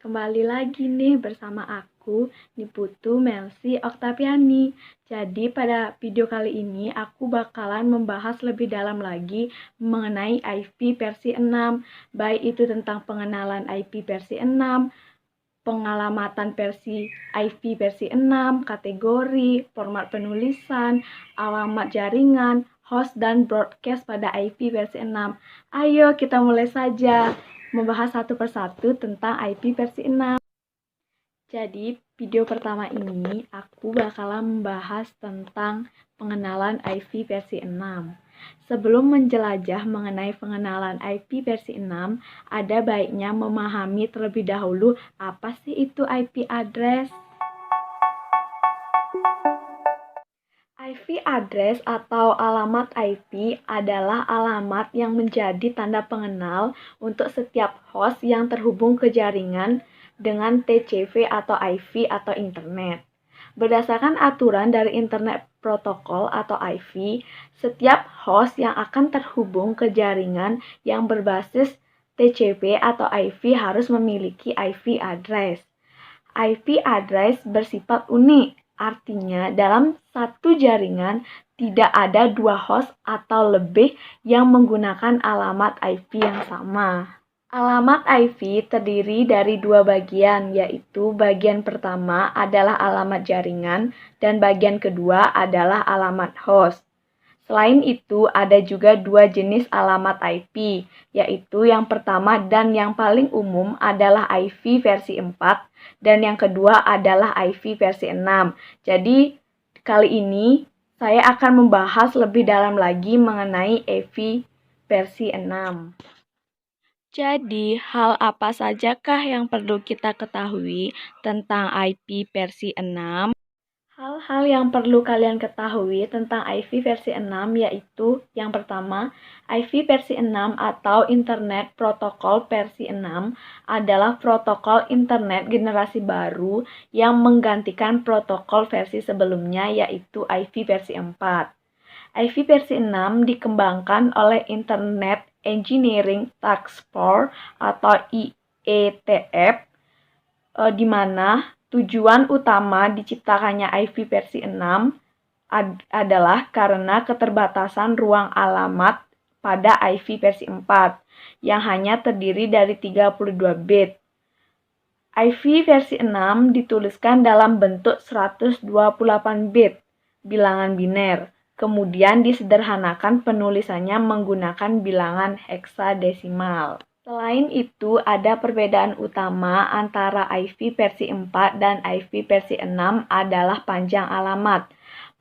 kembali lagi nih bersama aku, Niputu Melsi Oktaviani. Jadi pada video kali ini aku bakalan membahas lebih dalam lagi mengenai IP versi 6, baik itu tentang pengenalan IP versi 6, pengalamatan versi IP versi 6, kategori, format penulisan, alamat jaringan, host dan broadcast pada IP versi 6. Ayo kita mulai saja membahas satu persatu tentang IP versi 6. Jadi, video pertama ini aku bakalan membahas tentang pengenalan IP versi 6. Sebelum menjelajah mengenai pengenalan IP versi 6, ada baiknya memahami terlebih dahulu apa sih itu IP address. IP address atau alamat IP adalah alamat yang menjadi tanda pengenal untuk setiap host yang terhubung ke jaringan dengan TCP atau IP atau internet. Berdasarkan aturan dari Internet Protocol atau IP, setiap host yang akan terhubung ke jaringan yang berbasis TCP atau IP harus memiliki IP address. IP address bersifat unik. Artinya, dalam satu jaringan tidak ada dua host atau lebih yang menggunakan alamat IP yang sama. Alamat IP terdiri dari dua bagian, yaitu bagian pertama adalah alamat jaringan dan bagian kedua adalah alamat host. Selain itu, ada juga dua jenis alamat IP, yaitu yang pertama dan yang paling umum adalah IP versi 4 dan yang kedua adalah IP versi 6. Jadi, kali ini saya akan membahas lebih dalam lagi mengenai IP versi 6. Jadi, hal apa sajakah yang perlu kita ketahui tentang IP versi 6? Hal-hal yang perlu kalian ketahui tentang IP versi 6 yaitu yang pertama, IP versi 6 atau Internet Protocol versi 6 adalah protokol internet generasi baru yang menggantikan protokol versi sebelumnya yaitu IP versi 4. IP versi 6 dikembangkan oleh Internet Engineering Task Force atau IETF di mana tujuan utama diciptakannya IP versi 6 adalah karena keterbatasan ruang alamat pada IP versi 4 yang hanya terdiri dari 32 bit. IP versi 6 dituliskan dalam bentuk 128 bit bilangan biner. Kemudian disederhanakan penulisannya menggunakan bilangan heksadesimal. Selain itu, ada perbedaan utama antara IP versi 4 dan IP versi 6 adalah panjang alamat.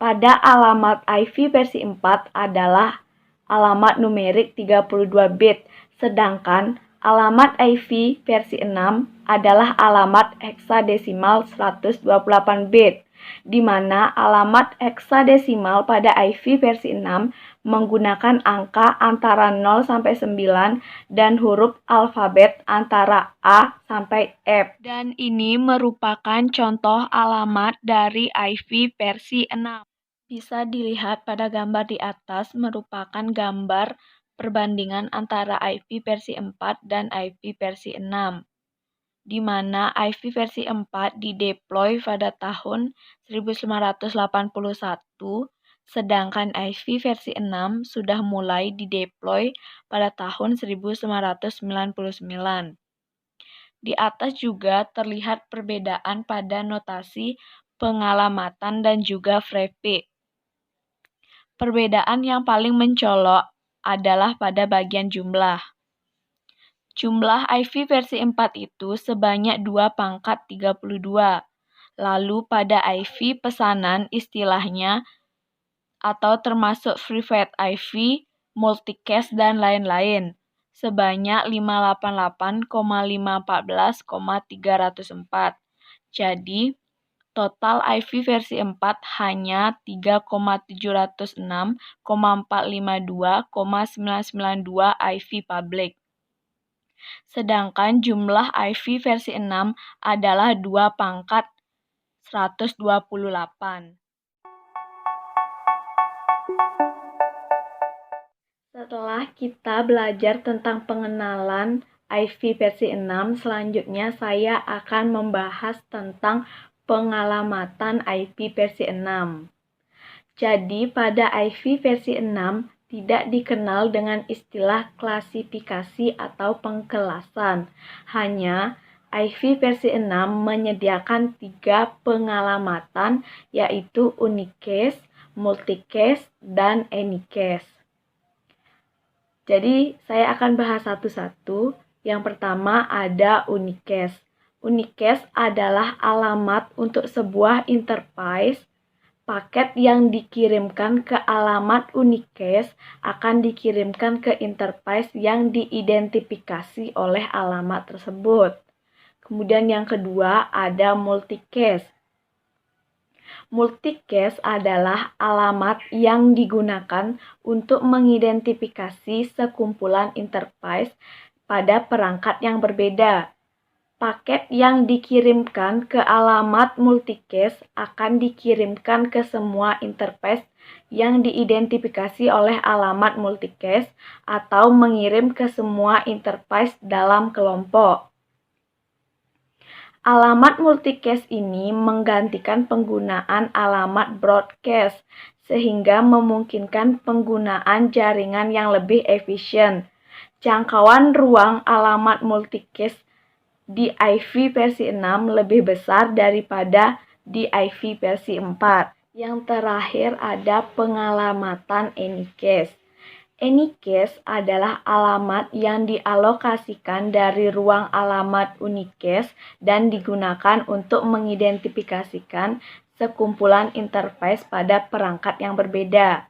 Pada alamat IP versi 4 adalah alamat numerik 32 bit, sedangkan alamat IP versi 6 adalah alamat heksadesimal 128 bit, di mana alamat heksadesimal pada IP versi 6 menggunakan angka antara 0 sampai 9 dan huruf alfabet antara A sampai F. Dan ini merupakan contoh alamat dari IP versi 6. Bisa dilihat pada gambar di atas merupakan gambar perbandingan antara IP versi 4 dan IP versi 6. Di mana IP versi 4 dideploy pada tahun 1981, sedangkan IP versi 6 sudah mulai dideploy pada tahun 1999. Di atas juga terlihat perbedaan pada notasi pengalamatan dan juga prefix. Perbedaan yang paling mencolok adalah pada bagian jumlah. Jumlah IP versi 4 itu sebanyak 2/32. Lalu pada IP pesanan istilahnya atau termasuk private IP, multicast dan lain-lain sebanyak 588,514,304. Jadi, total IP versi 4 hanya 3,706,452,992 IP public. Sedangkan jumlah IP versi 6 adalah 2/128. Setelah kita belajar tentang pengenalan IP versi 6, selanjutnya saya akan membahas tentang pengalamatan IP versi 6. Jadi, pada IP versi 6 tidak dikenal dengan istilah klasifikasi atau pengkelasan. Hanya IP versi 6 menyediakan 3 pengalamatan, yaitu unicase, multicase, dan anycase. Jadi, saya akan bahas satu-satu. Yang pertama ada unicase. Unicase adalah alamat untuk sebuah interface. Paket yang dikirimkan ke alamat unicase akan dikirimkan ke interface yang diidentifikasi oleh alamat tersebut. Kemudian yang kedua ada multicase. Multicase adalah alamat yang digunakan untuk mengidentifikasi sekumpulan interface pada perangkat yang berbeda. Paket yang dikirimkan ke alamat multicase akan dikirimkan ke semua interface yang diidentifikasi oleh alamat multicase atau mengirim ke semua interface dalam kelompok. Alamat multicase ini menggantikan penggunaan alamat broadcast sehingga memungkinkan penggunaan jaringan yang lebih efisien. Jangkauan ruang alamat multicase di IP versi 6 lebih besar daripada di IP versi 4. Yang terakhir ada pengalamatan anycase. Anycase adalah alamat yang dialokasikan dari ruang alamat unicase dan digunakan untuk mengidentifikasikan sekumpulan interface pada perangkat yang berbeda.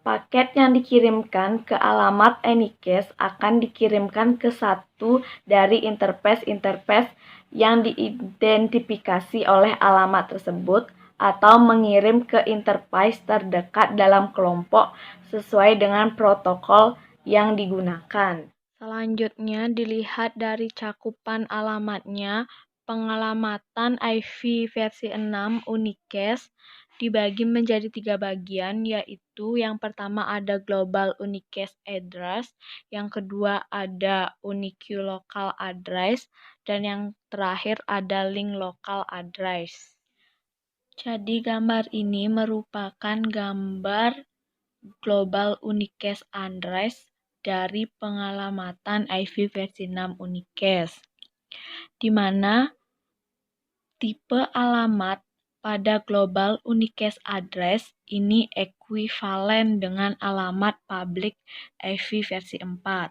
Paket yang dikirimkan ke alamat anycase akan dikirimkan ke satu dari interface-interface yang diidentifikasi oleh alamat tersebut atau mengirim ke interface terdekat dalam kelompok sesuai dengan protokol yang digunakan. Selanjutnya dilihat dari cakupan alamatnya. Pengalamatan IP versi 6 unicase dibagi menjadi 3 bagian, yaitu yang pertama ada global unicase address, yang kedua ada unique local address, dan yang terakhir ada link local address. Jadi gambar ini merupakan gambar global unicase address dari pengalamatan IP versi 6 unicase, di mana tipe alamat pada global unicase address ini ekuivalen dengan alamat public IP versi 4.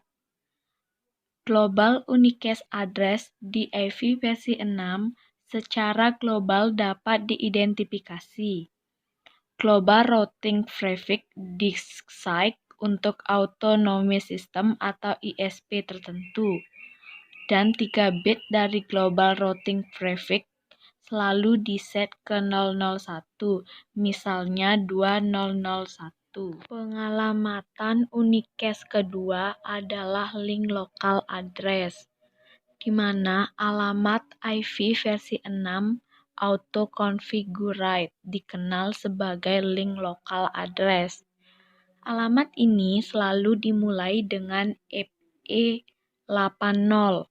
Global unicase address di IP versi 6 secara global dapat diidentifikasi. Global Routing Prefix Disk Site untuk Autonomy System atau ISP tertentu. Dan 3 bit dari Global Routing Prefix selalu diset ke 001, misalnya 2001. Pengalamatan unicase kedua adalah link local address, di mana alamat IP versi 6 auto-configured dikenal sebagai link local address. Alamat ini selalu dimulai dengan FE80.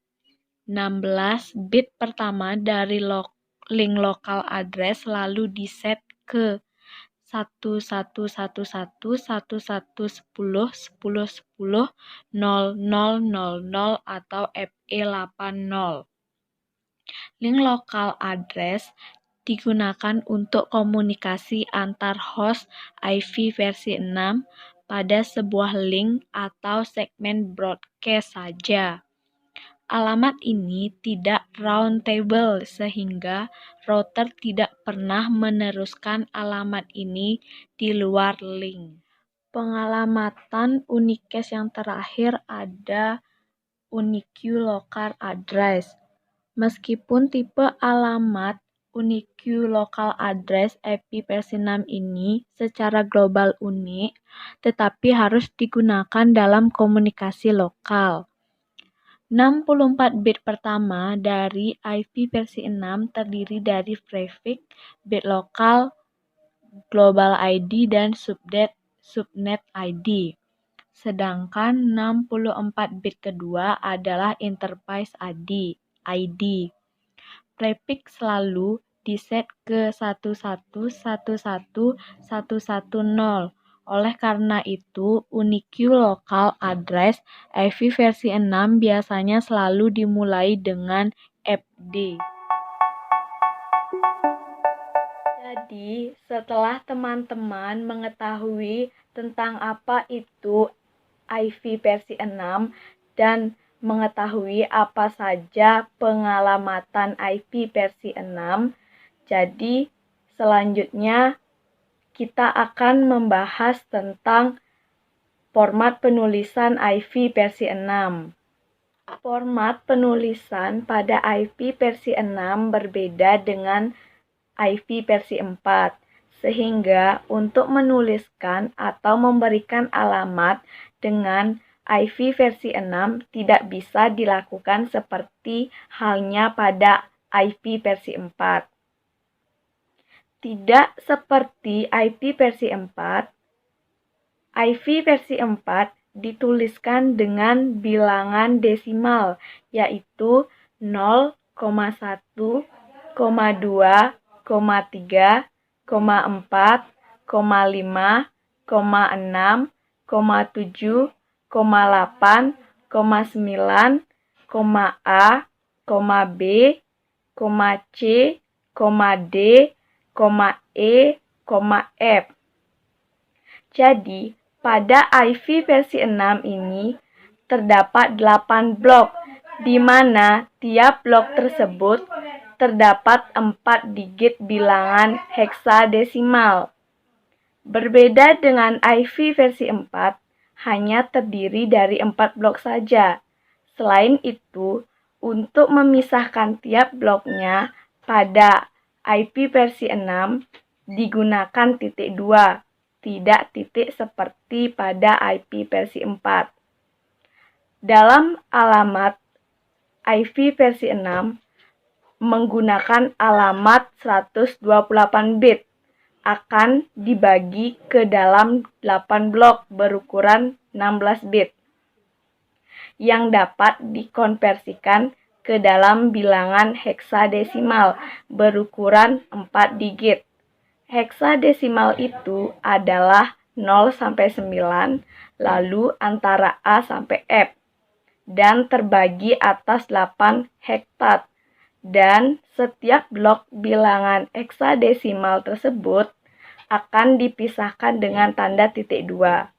16 bit pertama dari link local address lalu diset ke 1110.10.10.00 atau FE80. Link local address digunakan untuk komunikasi antar host IP versi 6 pada sebuah link atau segmen broadcast saja. Alamat ini tidak routable sehingga router tidak pernah meneruskan alamat ini di luar link. Pengalamatan unicase yang terakhir ada unique local address. Meskipun tipe alamat unique local address IP versi 6 ini secara global unik, tetapi harus digunakan dalam komunikasi lokal. 64 bit pertama dari IP versi 6 terdiri dari prefix, bit lokal, global ID, dan subnet ID. sedangkan 64 bit kedua adalah interface ID. Prefix selalu diset ke 11111110. Oleh karena itu, Unique Local Address IP versi 6 biasanya selalu dimulai dengan FD. Jadi, setelah teman-teman mengetahui tentang apa itu IP versi 6 dan mengetahui apa saja pengalamatan IP versi 6, jadi selanjutnya kita akan membahas tentang format penulisan IP versi 6. Format penulisan pada IP versi 6 berbeda dengan IP versi 4, sehingga untuk menuliskan atau memberikan alamat dengan IP versi 6 tidak bisa dilakukan seperti halnya pada IP versi 4. Tidak seperti IP versi 4, IP versi 4 dituliskan dengan bilangan desimal, yaitu 0,1, 2, 3, 4, 5, 6, 7, 8, 9, A, B, C, D, E, F. Jadi, pada IP versi 6 ini terdapat 8 blok, di mana tiap blok tersebut terdapat 4 digit bilangan heksadesimal. Berbeda dengan IP versi 4, hanya terdiri dari 4 blok saja. Selain itu, untuk memisahkan tiap bloknya pada IP versi 6 digunakan titik 2, tidak titik seperti pada IP versi 4. Dalam alamat IP versi 6 menggunakan alamat 128 bit akan dibagi ke dalam 8 blok berukuran 16 bit yang dapat dikonversikan ke dalam bilangan heksadesimal berukuran 4 digit. Heksadesimal itu adalah 0 sampai 9, lalu antara A sampai F, dan terbagi atas 8 hektat. Dan setiap blok bilangan heksadesimal tersebut akan dipisahkan dengan tanda titik 2.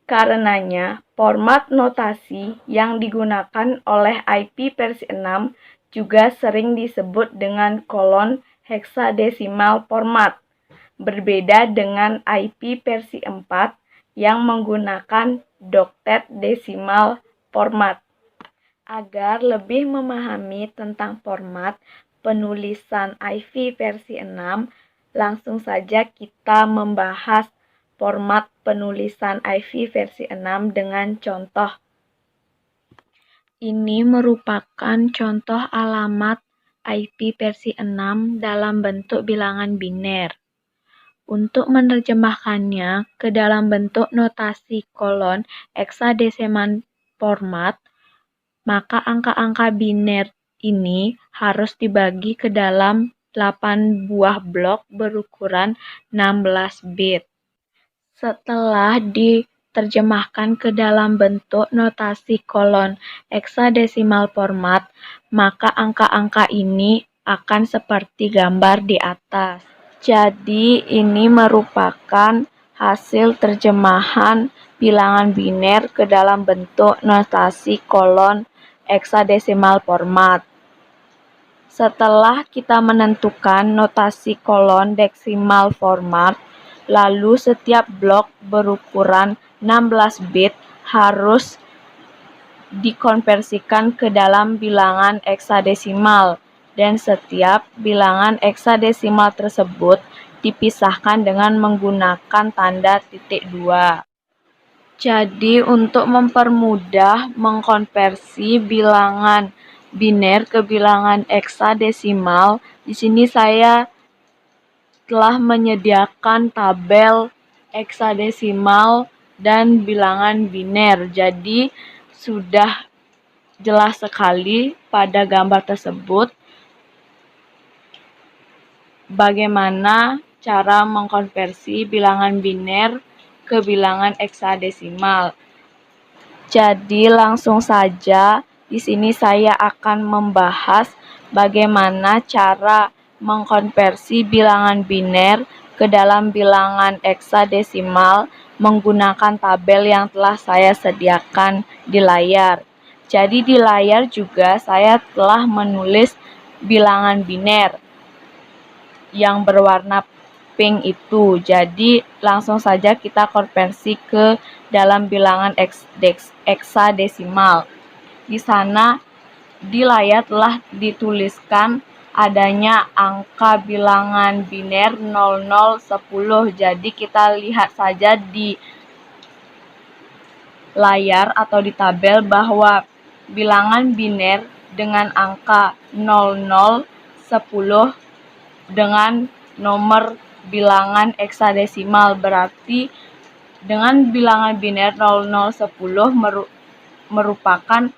Karenanya, format notasi yang digunakan oleh IP versi 6 juga sering disebut dengan kolon heksadesimal format, berbeda dengan IP versi 4 yang menggunakan doctet decimal format. Agar lebih memahami tentang format penulisan IP versi 6, langsung saja kita membahas format penulisan IP versi 6 dengan contoh. Ini merupakan contoh alamat IP versi 6 dalam bentuk bilangan biner. Untuk menerjemahkannya ke dalam bentuk notasi kolon heksadesimal format, maka angka-angka biner ini harus dibagi ke dalam 8 buah blok berukuran 16 bit. Setelah diterjemahkan ke dalam bentuk notasi kolon heksadesimal format, maka angka-angka ini akan seperti gambar di atas. Jadi, ini merupakan hasil terjemahan bilangan biner ke dalam bentuk notasi kolon heksadesimal format. Setelah kita menentukan notasi kolon desimal format, lalu setiap blok berukuran 16 bit harus dikonversikan ke dalam bilangan heksadesimal, dan setiap bilangan heksadesimal tersebut dipisahkan dengan menggunakan tanda titik 2. Jadi, untuk mempermudah mengkonversi bilangan biner ke bilangan heksadesimal, di sini saya telah menyediakan tabel heksadesimal dan bilangan biner. Jadi sudah jelas sekali pada gambar tersebut bagaimana cara mengkonversi bilangan biner ke bilangan heksadesimal. Jadi langsung saja di sini saya akan membahas bagaimana cara mengkonversi bilangan biner ke dalam bilangan heksadesimal menggunakan tabel yang telah saya sediakan di layar. Jadi di layar juga saya telah menulis bilangan biner yang berwarna pink itu. Jadi langsung saja kita konversi ke dalam bilangan heksadesimal. Di sana di layar telah dituliskan adanya angka bilangan biner 00, 10. Jadi kita lihat saja di layar atau di tabel bahwa bilangan biner dengan angka 00, 10 dengan nomor bilangan heksadesimal, berarti dengan bilangan biner 00, 10 merupakan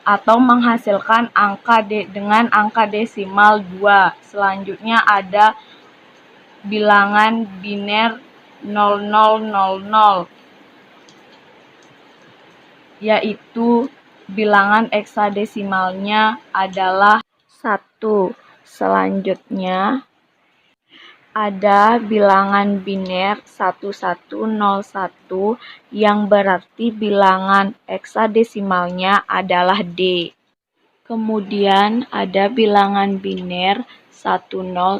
atau menghasilkan angka dengan angka desimal 2. Selanjutnya ada bilangan biner 0000, yaitu bilangan heksadesimalnya adalah 1. Selanjutnya ada bilangan biner 1101 yang berarti bilangan heksadesimalnya adalah D. Kemudian ada bilangan biner 1010.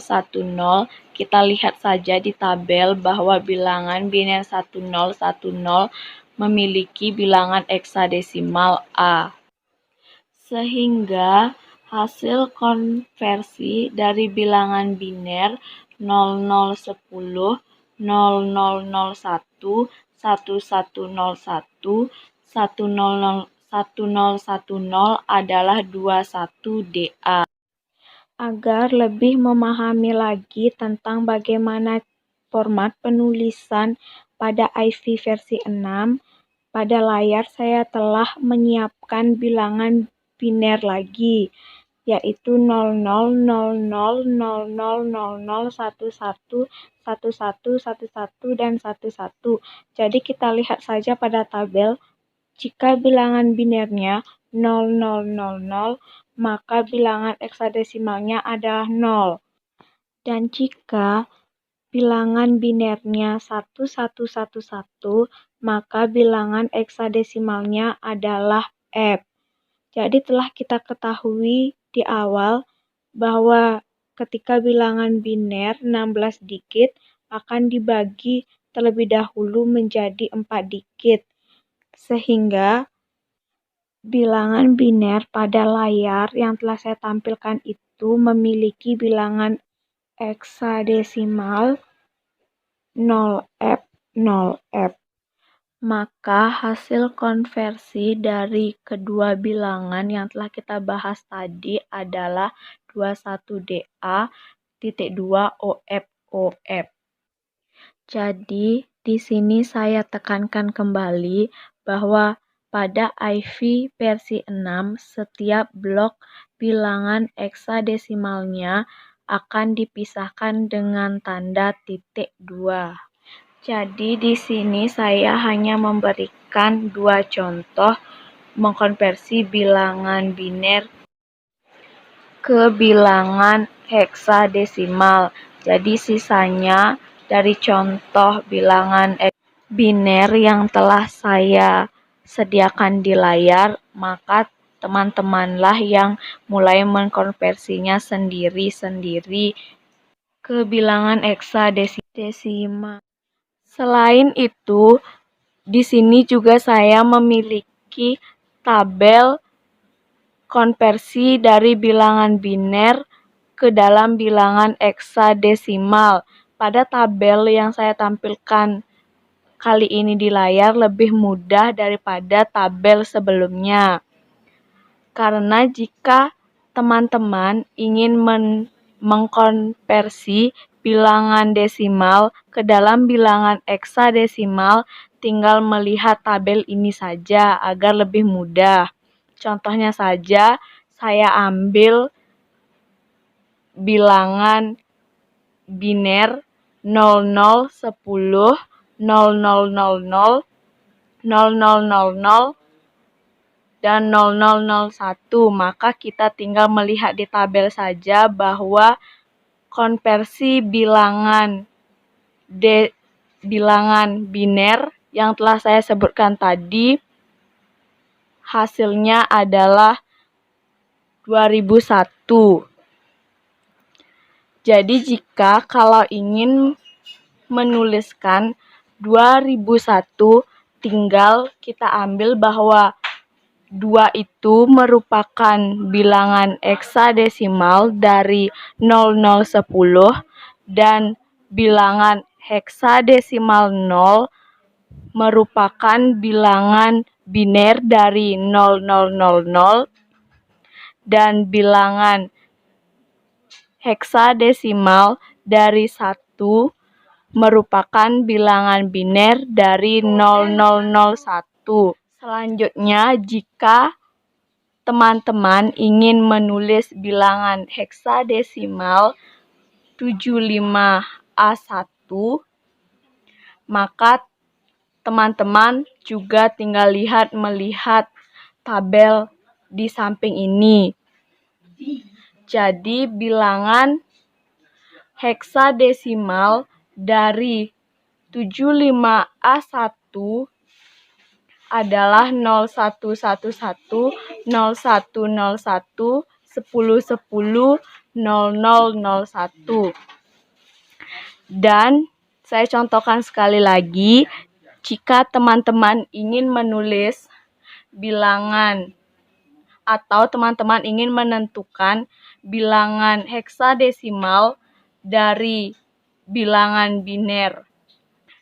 Kita lihat saja di tabel bahwa bilangan biner 1010 memiliki bilangan heksadesimal A. Sehingga hasil konversi dari bilangan biner 0010, 0001, 1101, 1010 adalah 21DA. Agar lebih memahami lagi tentang bagaimana format penulisan pada IV versi 6, pada layar saya telah menyiapkan bilangan biner lagi, yaitu 00, 00, 00, 00, 11, 11, 11, dan 11. Jadi kita lihat saja pada tabel, jika bilangan binernya 0000, maka bilangan heksadesimalnya adalah 0. Dan jika bilangan binernya 1111, maka bilangan heksadesimalnya adalah F. Jadi telah kita ketahui di awal bahwa ketika bilangan biner 16 digit akan dibagi terlebih dahulu menjadi 4 digit. Sehingga bilangan biner pada layar yang telah saya tampilkan itu memiliki bilangan heksadesimal 0F, 0F. Maka hasil konversi dari kedua bilangan yang telah kita bahas tadi adalah 21DA titik 2 OF OF. Jadi di sini saya tekankan kembali bahwa pada IV versi 6 setiap blok bilangan heksadesimalnya akan dipisahkan dengan tanda titik 2. Jadi di sini saya hanya memberikan 2 contoh mengkonversi bilangan biner ke bilangan heksadesimal. Jadi sisanya dari contoh bilangan biner yang telah saya sediakan di layar, maka teman-temanlah yang mulai mengkonversinya sendiri-sendiri ke bilangan heksadesimal. Selain itu, di sini juga saya memiliki tabel konversi dari bilangan biner ke dalam bilangan heksadesimal. Pada tabel yang saya tampilkan kali ini di layar lebih mudah daripada tabel sebelumnya. Karena jika teman-teman ingin mengkonversi bilangan desimal ke dalam bilangan heksadesimal, tinggal melihat tabel ini saja agar lebih mudah. Contohnya saja, saya ambil bilangan biner 00, 10, 0000, 0000, dan 0001. Maka kita tinggal melihat di tabel saja bahwa konversi bilangan biner yang telah saya sebutkan tadi hasilnya adalah 2001. Jadi jika kalau ingin menuliskan 2001, tinggal kita ambil bahwa 2 itu merupakan bilangan heksadesimal dari 00, 10 dan bilangan heksadesimal 0 merupakan bilangan biner dari 0000 dan bilangan heksadesimal dari 1 merupakan bilangan biner dari 0001. Selanjutnya, jika teman-teman ingin menulis bilangan heksadesimal 75A1, maka teman-teman juga tinggal melihat tabel di samping ini. Jadi bilangan heksadesimal dari 75A1 adalah 0111, 0101, 1010, 0001. Dan saya contohkan sekali lagi, jika teman-teman ingin menulis bilangan atau teman-teman ingin menentukan bilangan heksadesimal dari bilangan biner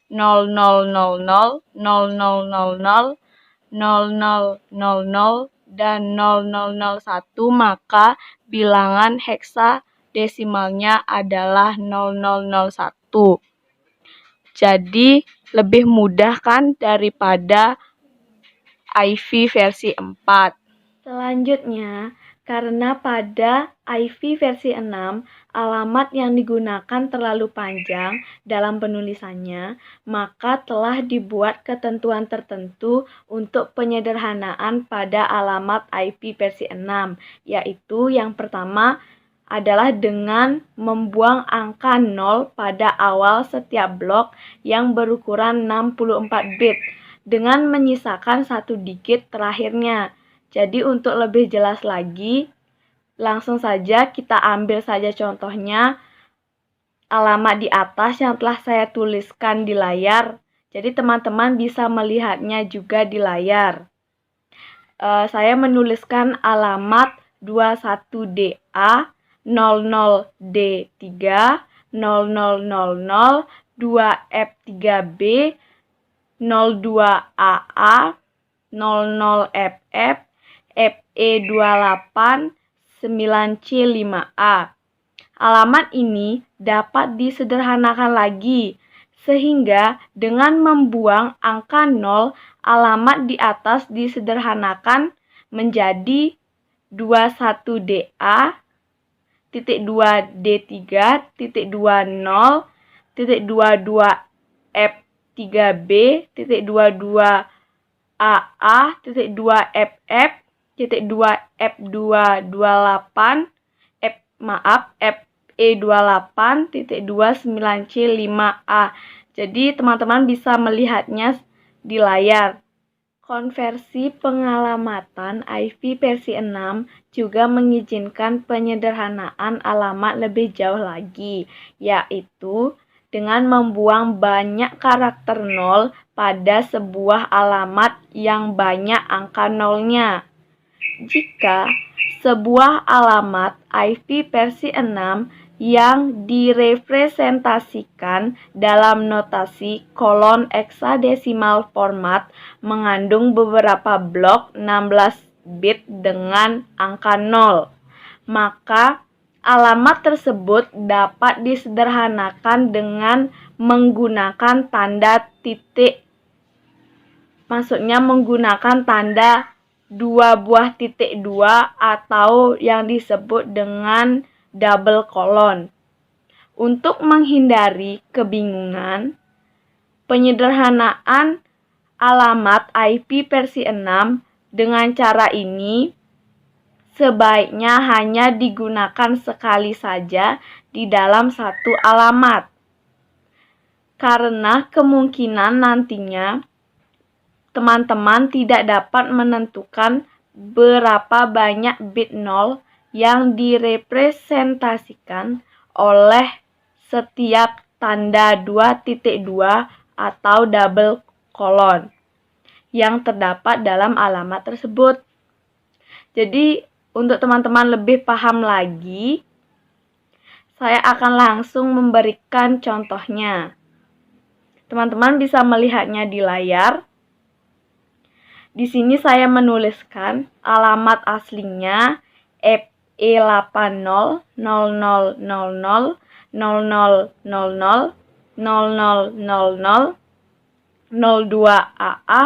0000, 0000, 0000, dan 0001, maka bilangan heksadesimalnya adalah 0001. Jadi lebih mudah kan daripada IV versi 4. Selanjutnya, karena pada IV versi 6, alamat yang digunakan terlalu panjang dalam penulisannya, maka telah dibuat ketentuan tertentu untuk penyederhanaan pada alamat IV versi 6, yaitu yang pertama adalah dengan membuang angka 0 pada awal setiap blok yang berukuran 64 bit, dengan menyisakan 1 digit terakhirnya. Jadi untuk lebih jelas lagi, langsung saja kita ambil saja contohnya alamat di atas yang telah saya tuliskan di layar. Jadi teman-teman bisa melihatnya juga di layar. Saya menuliskan alamat 21DA, 00D3, 0000, 2F3B, 02AA, 00FF, FE28, 9C5A. Alamat ini dapat disederhanakan lagi, sehingga dengan membuang angka 0, alamat di atas disederhanakan menjadi 21DA, 2D3, 20, 22F3B, 22AA, 2FF, 2F228, FE28, 29C5A. Jadi teman-teman bisa melihatnya di layar. Konversi pengalamatan IV versi 6 juga mengizinkan penyederhanaan alamat lebih jauh lagi, yaitu dengan membuang banyak karakter 0 pada sebuah alamat yang banyak angka nolnya. Jika sebuah alamat IV versi 6 yang direpresentasikan dalam notasi kolon heksadesimal format mengandung beberapa blok 16 bit dengan angka 0, maka alamat tersebut dapat disederhanakan dengan menggunakan tanda titik Maksudnya menggunakan tanda 2 atau yang disebut dengan double colon. Untuk menghindari kebingungan, penyederhanaan alamat IP versi 6 dengan cara ini sebaiknya hanya digunakan sekali saja di dalam satu alamat. Karena kemungkinan nantinya teman-teman tidak dapat menentukan berapa banyak bit 0 yang direpresentasikan oleh setiap tanda 2.2 atau double colon yang terdapat dalam alamat tersebut. Jadi, untuk teman-teman lebih paham lagi, saya akan langsung memberikan contohnya. Teman-teman bisa melihatnya di layar. Di sini saya menuliskan alamat aslinya FE8000000000002AA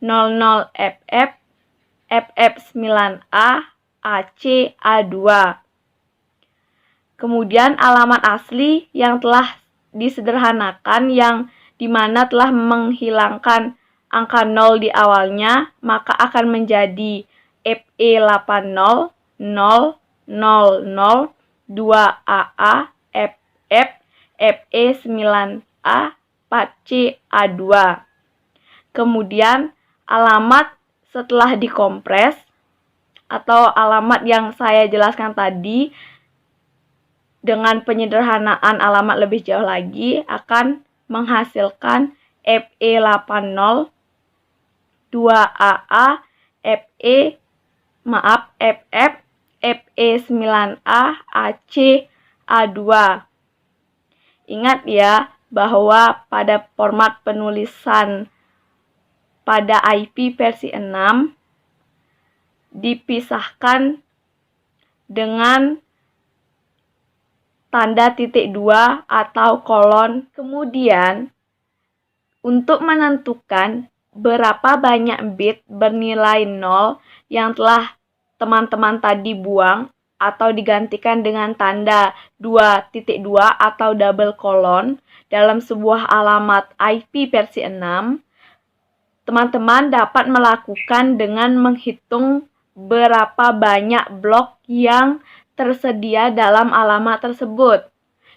00FF FF9A AC A2. Kemudian alamat asli yang telah disederhanakan yang dimana telah menghilangkan angka 0 di awalnya, maka akan menjadi FE8000002AA FF FE9A 4C A2. Kemudian alamat setelah dikompres atau alamat yang saya jelaskan tadi dengan penyederhanaan alamat lebih jauh lagi akan menghasilkan FE80 2AA FF FE9A AC A2. Ingat ya bahwa pada format penulisan pada IP versi 6 dipisahkan dengan tanda titik 2 atau kolon. Kemudian untuk menentukan berapa banyak bit bernilai 0 yang telah teman-teman tadi buang atau digantikan dengan tanda 2.2 atau double colon dalam sebuah alamat IP versi 6, teman-teman dapat melakukan dengan menghitung berapa banyak blok yang tersedia dalam alamat tersebut,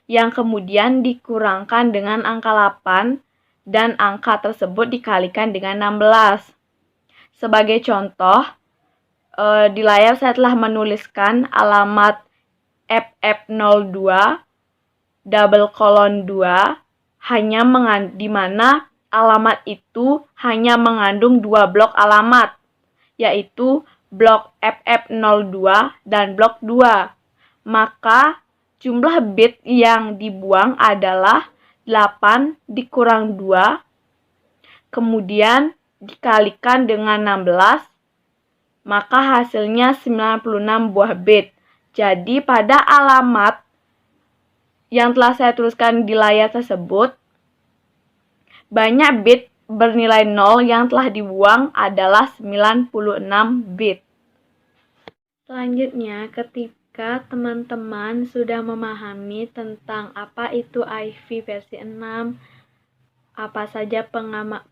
yang kemudian dikurangkan dengan angka 8 dan angka tersebut dikalikan dengan 16. Sebagai contoh, di layar saya telah menuliskan alamat FF02 double colon 2 di mana alamat itu hanya mengandung 2 blok alamat, yaitu blok FF02 dan blok 2. Maka jumlah bit yang dibuang adalah 8 dikurang 2, kemudian dikalikan dengan 16, maka hasilnya 96 buah bit. Jadi pada alamat yang telah saya tuliskan di layar tersebut, banyak bit bernilai 0 yang telah dibuang adalah 96 bit. Selanjutnya, ketika teman-teman sudah memahami tentang apa itu IP versi 6, apa saja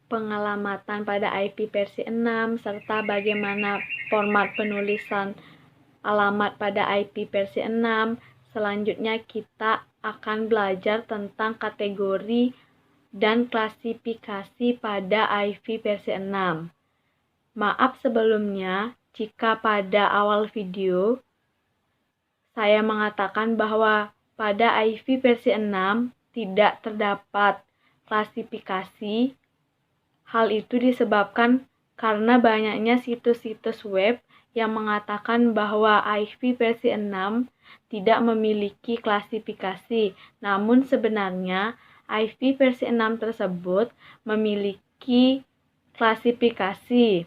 pengelamatan pada IP versi 6, serta bagaimana format penulisan alamat pada IP versi 6, selanjutnya kita akan belajar tentang kategori dan klasifikasi pada IP versi 6. Maaf sebelumnya jika pada awal video saya mengatakan bahwa pada IP versi 6 tidak terdapat klasifikasi. Hal itu disebabkan karena banyaknya situs-situs web yang mengatakan bahwa IP versi 6 tidak memiliki klasifikasi. Namun sebenarnya IP versi 6 tersebut memiliki klasifikasi,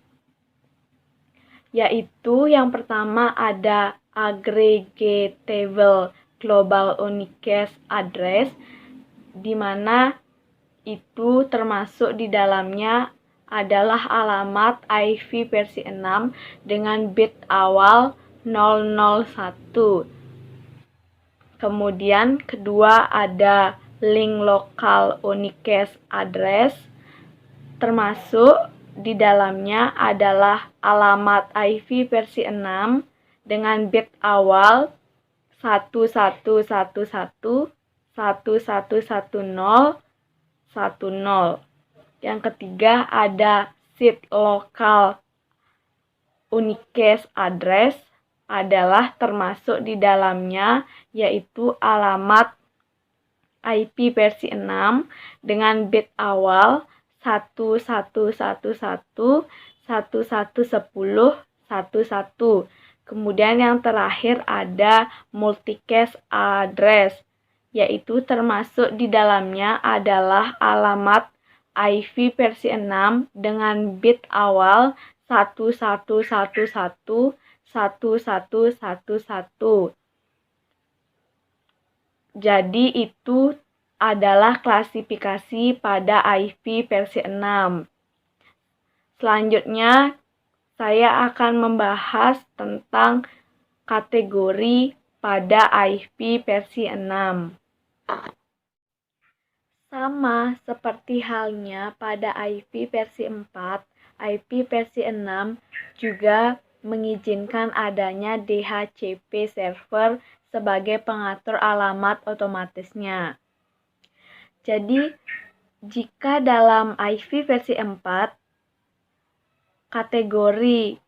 yaitu yang pertama ada Aggregatable Global Unicast Address, di mana itu termasuk di dalamnya adalah alamat IP versi 6 dengan bit awal 001. Kemudian kedua ada link lokal unicast address, termasuk di dalamnya adalah alamat IP versi 6 dengan bit awal 1111 1110 10. Yang ketiga ada seed lokal unicast address adalah termasuk di dalamnya yaitu alamat IP versi 6 dengan bit awal 1111 1110 11. Kemudian yang terakhir ada multicast address, yaitu termasuk di dalamnya adalah alamat IP versi 6 dengan bit awal 1111 1111. Jadi itu adalah klasifikasi pada IP versi 6. Selanjutnya saya akan membahas tentang kategori pada IP versi 6. Sama seperti halnya pada IP versi 4, IP versi 6 juga mengizinkan adanya DHCP server sebagai pengatur alamat otomatisnya. Jadi, jika dalam IP versi 4, kategorinya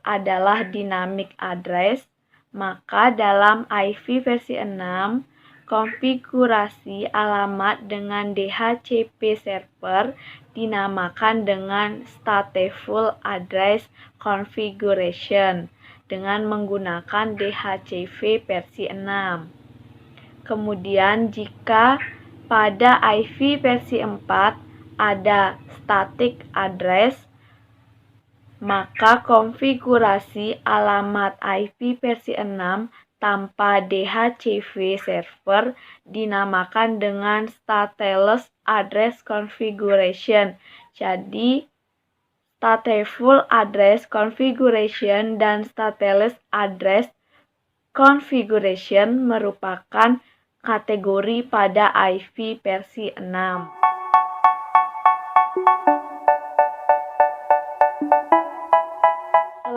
adalah dynamic address, maka dalam IP versi 6, konfigurasi alamat dengan DHCP server dinamakan dengan stateful address configuration dengan menggunakan DHCP versi 6. Kemudian jika pada IP versi 4 ada static address, maka konfigurasi alamat IP versi 6 tanpa DHCP server dinamakan dengan stateless address configuration. Jadi, stateful address configuration dan stateless address configuration merupakan kategori pada IP versi 6.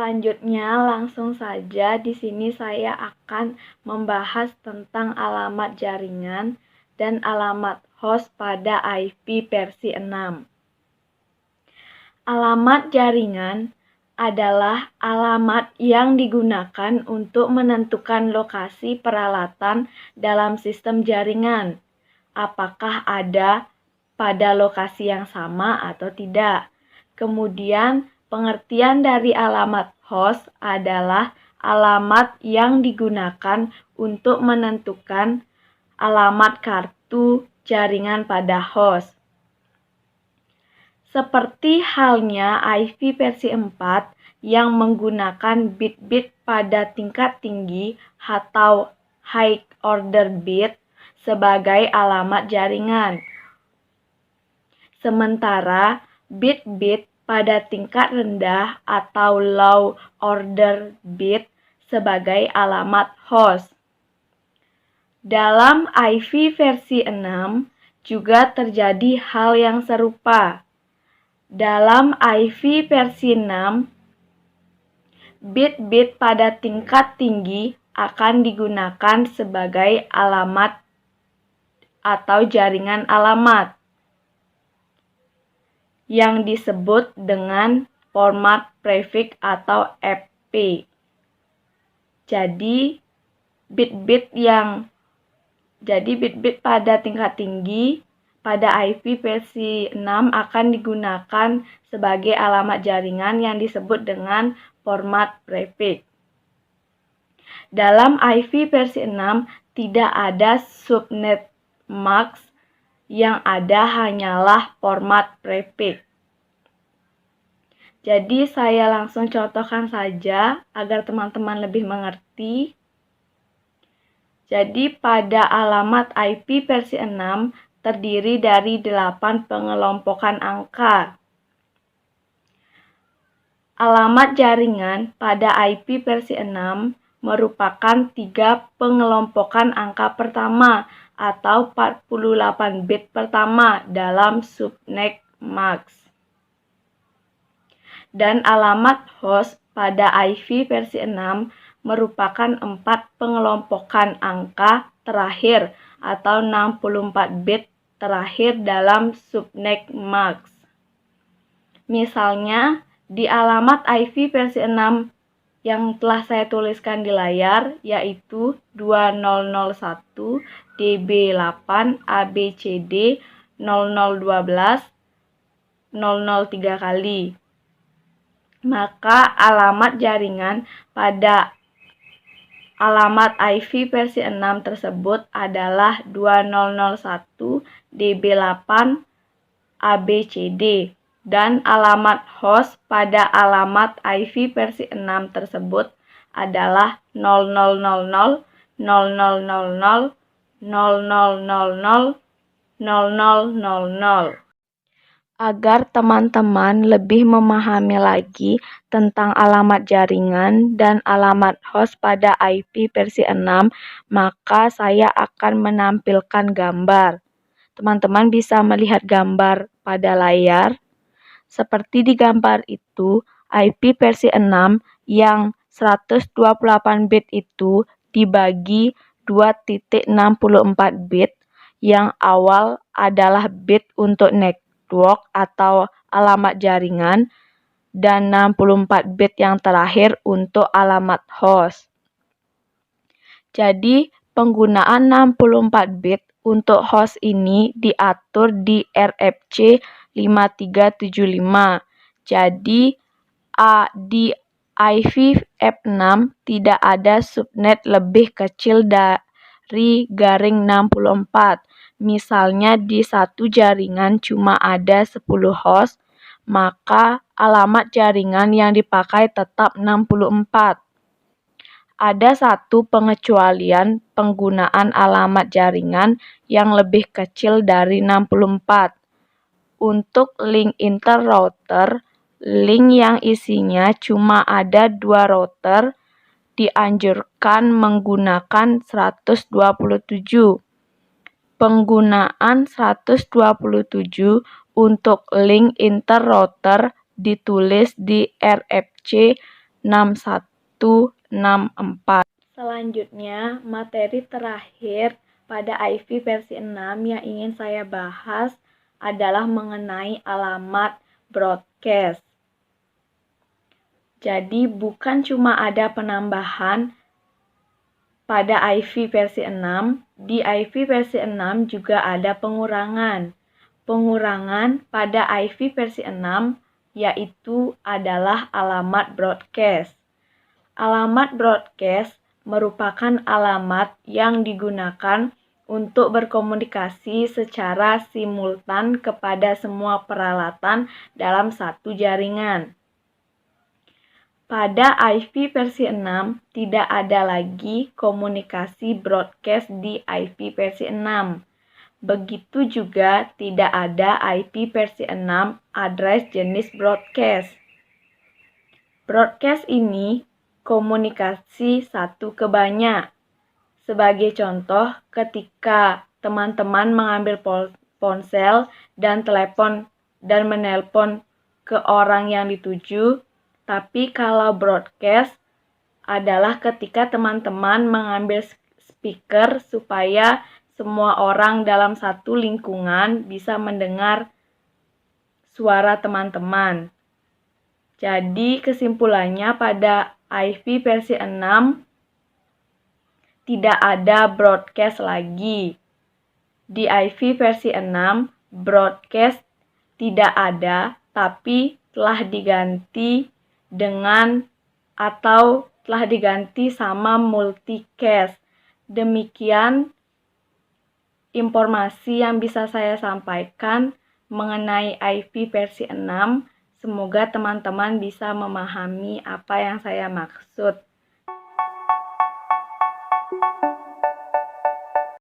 Selanjutnya, langsung saja di sini saya akan membahas tentang alamat jaringan dan alamat host pada IP versi 6. Alamat jaringan adalah alamat yang digunakan untuk menentukan lokasi peralatan dalam sistem jaringan, apakah ada pada lokasi yang sama atau tidak. Kemudian, pengertian dari alamat host adalah alamat yang digunakan untuk menentukan alamat kartu jaringan pada host. Seperti halnya IP versi 4 yang menggunakan bit-bit pada tingkat tinggi atau high order bit sebagai alamat jaringan. Sementara bit-bit pada tingkat rendah atau low order bit sebagai alamat host. Dalam IP versi 6 juga terjadi hal yang serupa. Dalam IP versi 6, bit-bit pada tingkat tinggi akan digunakan sebagai alamat atau jaringan alamat yang disebut dengan format prefix atau FP. Jadi bit-bit pada tingkat tinggi pada IP versi 6 akan digunakan sebagai alamat jaringan yang disebut dengan format prefix. Dalam IP versi 6 tidak ada subnet mask, yang ada hanyalah format prefix. Jadi saya langsung contohkan saja agar teman-teman lebih mengerti. Jadi pada alamat IP versi 6 terdiri dari 8 pengelompokan angka. Alamat jaringan pada IP versi 6 merupakan 3 pengelompokan angka pertama atau 48 bit pertama dalam subnet max. Dan alamat host pada IP versi 6 merupakan 4 pengelompokan angka terakhir atau 64 bit terakhir dalam subnet max. Misalnya, di alamat IP versi 6 yang telah saya tuliskan di layar, yaitu 2001 DB8 ABCD 0012 003 kali. Maka alamat jaringan pada alamat IP versi 6 tersebut adalah 2001 DB8 ABCD. Dan alamat host pada alamat IP versi 6 tersebut adalah 0000 0000 0000 0000. Agar teman-teman lebih memahami lagi tentang alamat jaringan dan alamat host pada IP versi 6, maka saya akan menampilkan gambar. Teman-teman bisa melihat gambar pada layar. Seperti di gambar itu, IP versi 6 yang 128 bit itu dibagi 2.64 bit. Yang awal adalah bit untuk network atau alamat jaringan dan 64 bit yang terakhir untuk alamat host. Jadi, penggunaan 64 bit untuk host ini diatur di RFC 5375. Jadi, di IPv6 tidak ada subnet lebih kecil dari garing 64. Misalnya di satu jaringan cuma ada 10 host, maka alamat jaringan yang dipakai tetap 64. Ada satu pengecualian penggunaan alamat jaringan yang lebih kecil dari 64. Untuk link inter-router, link yang isinya cuma ada 2 router dianjurkan menggunakan 127. Penggunaan 127 untuk link inter-router ditulis di RFC 6164. Selanjutnya, materi terakhir pada IP versi 6 yang ingin saya bahas adalah mengenai alamat broadcast. Jadi, bukan cuma ada penambahan pada IP versi 6, di IP versi 6 juga ada pengurangan. Pengurangan pada IP versi 6 yaitu adalah alamat broadcast. Alamat broadcast merupakan alamat yang digunakan untuk berkomunikasi secara simultan kepada semua peralatan dalam satu jaringan. Pada IP versi 6, tidak ada lagi komunikasi broadcast di IP versi 6. Begitu juga tidak ada IP versi 6 address jenis broadcast. Broadcast ini komunikasi satu ke banyak. Sebagai contoh, ketika teman-teman mengambil ponsel dan telepon dan menelpon ke orang yang dituju, tapi kalau broadcast adalah ketika teman-teman mengambil speaker supaya semua orang dalam satu lingkungan bisa mendengar suara teman-teman. Jadi kesimpulannya pada IP versi 6 tidak ada broadcast lagi. Di IP versi 6, broadcast tidak ada, tapi telah diganti dengan atau telah diganti sama multicast. Demikian informasi yang bisa saya sampaikan mengenai IP versi 6. Semoga teman-teman bisa memahami apa yang saya maksud.